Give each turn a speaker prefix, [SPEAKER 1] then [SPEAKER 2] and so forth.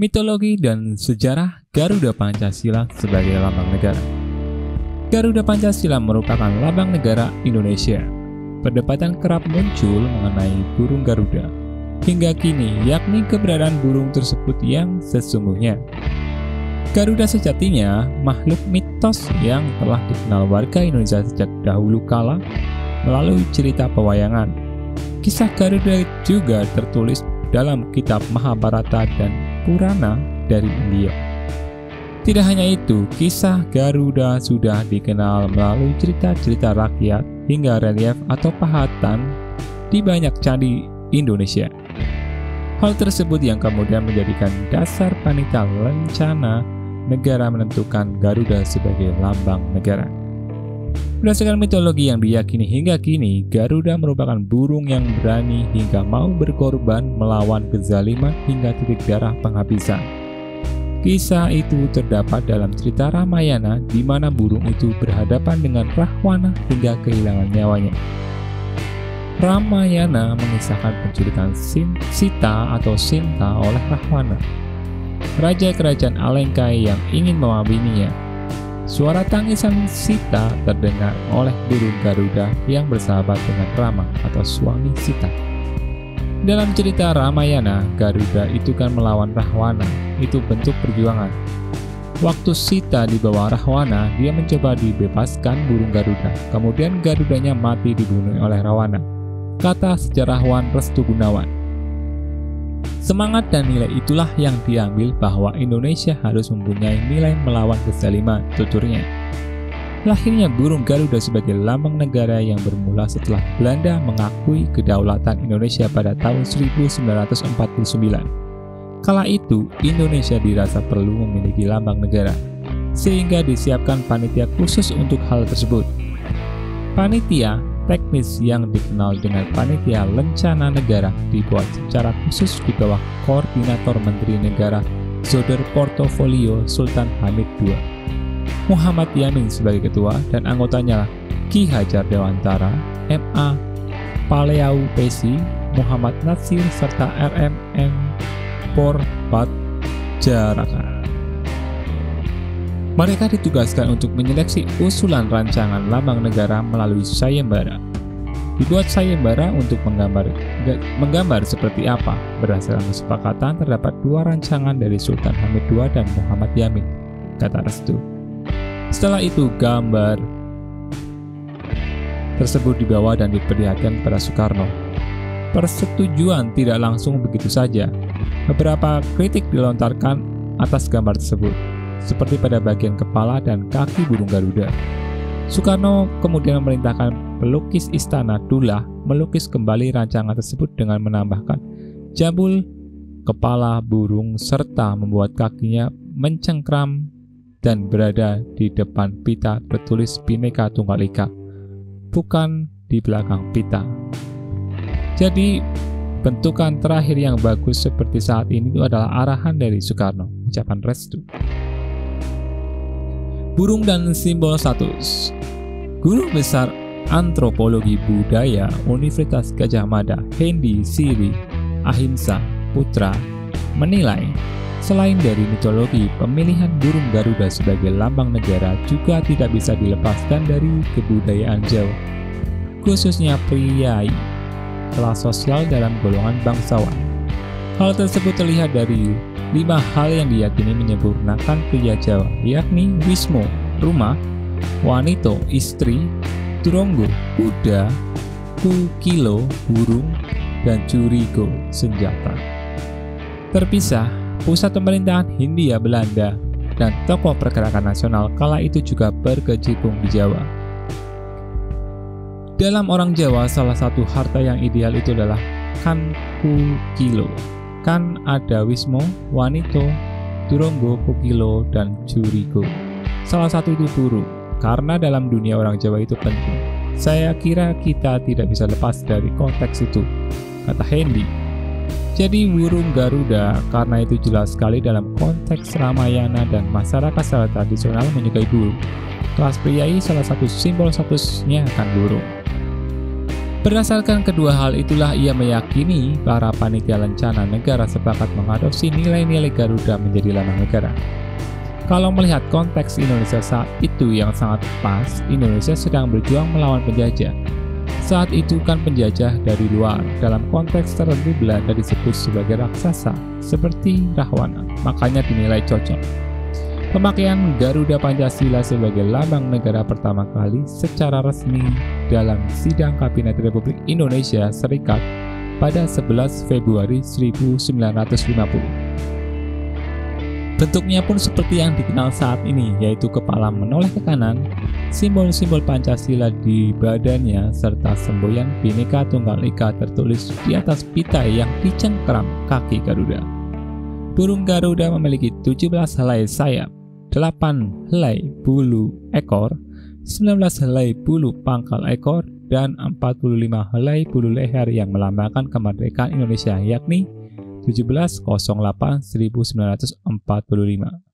[SPEAKER 1] Mitologi dan sejarah Garuda Pancasila sebagai lambang negara. Garuda Pancasila merupakan lambang negara Indonesia. Perdebatan kerap muncul mengenai burung Garuda hingga kini, yakni keberadaan burung tersebut yang sesungguhnya. Garuda sejatinya makhluk mitos yang telah dikenal warga Indonesia sejak dahulu kala melalui cerita pewayangan. Kisah Garuda juga tertulis dalam kitab Mahabharata dan Purana dari India. Tidak hanya itu, kisah Garuda sudah dikenal melalui cerita-cerita rakyat hingga relief atau pahatan di banyak candi Indonesia. Hal tersebut yang kemudian menjadikan dasar panitia lencana negara menentukan Garuda sebagai lambang negara. Berdasarkan mitologi yang diyakini hingga kini, Garuda merupakan burung yang berani hingga mau berkorban melawan kezaliman hingga titik darah penghabisan. Kisah itu terdapat dalam cerita Ramayana di mana burung itu berhadapan dengan Rahwana hingga kehilangan nyawanya. Ramayana mengisahkan penculikan Sita atau Sinta oleh Rahwana, raja kerajaan Alengka yang ingin mewabininya. Suara tangisan Sita terdengar oleh burung Garuda yang bersahabat dengan Rama atau suami Sita. Dalam cerita Ramayana, Garuda itu kan melawan Rahwana, itu bentuk perjuangan. Waktu Sita dibawa Rahwana, dia mencoba dibebaskan burung Garuda. Kemudian Garudanya mati dibunuh oleh Rawana, kata sejarawan Restu Gunawan. Semangat dan nilai itulah yang diambil bahwa Indonesia harus mempunyai nilai melawan kezaliman, tuturnya. Lahirnya burung Garuda sebagai lambang negara yang bermula setelah Belanda mengakui kedaulatan Indonesia pada tahun 1949. Kala itu, Indonesia dirasa perlu memiliki lambang negara, sehingga disiapkan panitia khusus untuk hal tersebut. Panitia teknis yang dikenal dengan Panitia Lencana Negara dibuat secara khusus di bawah Koordinator Menteri Negara Zoder Portofolio Sultan Hamid II. Muhammad Yamin sebagai ketua dan anggotanya Ki Hajar Dewantara, M.A. Paleau Pesi, Muhammad Natsir serta R.M.M. Porbatjaraka. Mereka ditugaskan untuk menyeleksi usulan rancangan lambang negara melalui sayembara. Dibuat sayembara untuk menggambar seperti apa. Berdasarkan kesepakatan terdapat dua rancangan dari Sultan Hamid II dan Muhammad Yamin, kata Restu. Setelah itu gambar tersebut dibawa dan diperlihatkan kepada Soekarno. Persetujuan tidak langsung begitu saja. Beberapa kritik dilontarkan atas gambar tersebut, seperti pada bagian kepala dan kaki burung Garuda. Soekarno kemudian memerintahkan pelukis istana Dullah melukis kembali rancangan tersebut dengan menambahkan jambul kepala burung serta membuat kakinya mencengkram dan berada di depan pita bertulis Bhinneka Tunggal Ika, bukan di belakang pita. Jadi bentukan terakhir yang bagus seperti saat ini itu adalah arahan dari Soekarno, ucapan Restu. Burung dan simbol status. Guru Besar Antropologi Budaya Universitas Gadjah Mada, Hendy Siri Ahimsa Putra, menilai selain dari mitologi, pemilihan burung Garuda sebagai lambang negara juga tidak bisa dilepaskan dari kebudayaan Jawa, khususnya priai, kelas sosial dalam golongan bangsawan. Hal tersebut terlihat dari 5 hal yang diyakini menyempurnakan pria Jawa, yakni Wismo, rumah, Wanito, istri, Turonggo, kuda, Kukilo, burung, dan Curigo, senjata. Terpisah, pusat pemerintahan Hindia Belanda dan tokoh pergerakan nasional kala itu juga berkecimpung di Jawa. Dalam orang Jawa, salah satu harta yang ideal itu adalah kan Kukilo. Kan ada Wismo, Wanito, Turonggo, Kukilo, dan Curigo. Salah satu itu burung, karena dalam dunia orang Jawa itu penting. Saya kira kita tidak bisa lepas dari konteks itu, kata Hendy. Jadi burung Garuda karena itu jelas sekali dalam konteks Ramayana dan masyarakat secara tradisional menyukai burung. Kelas priai salah satu simbol statusnya akan burung. Berdasarkan kedua hal itulah ia meyakini para panitia lencana negara sepakat mengadopsi nilai-nilai Garuda menjadi lambang negara. Kalau melihat konteks Indonesia saat itu yang sangat pas, Indonesia sedang berjuang melawan penjajah. Saat itu kan penjajah dari luar, dalam konteks tertentu Belanda disebut sebagai raksasa, seperti Rahwana, makanya dinilai cocok. Pemakaian Garuda Pancasila sebagai lambang negara pertama kali secara resmi dalam Sidang Kabinet Republik Indonesia Serikat pada 11 Februari 1950. Bentuknya pun seperti yang dikenal saat ini, yaitu kepala menoleh ke kanan, simbol-simbol Pancasila di badannya, serta semboyan Bhinneka Tunggal Ika tertulis di atas pita yang dicengkram kaki Garuda. Burung Garuda memiliki 17 helai sayap, 8 helai bulu ekor, 19 helai bulu pangkal ekor, dan 45 helai bulu leher yang melambangkan kemerdekaan Indonesia, yakni 1708-1945.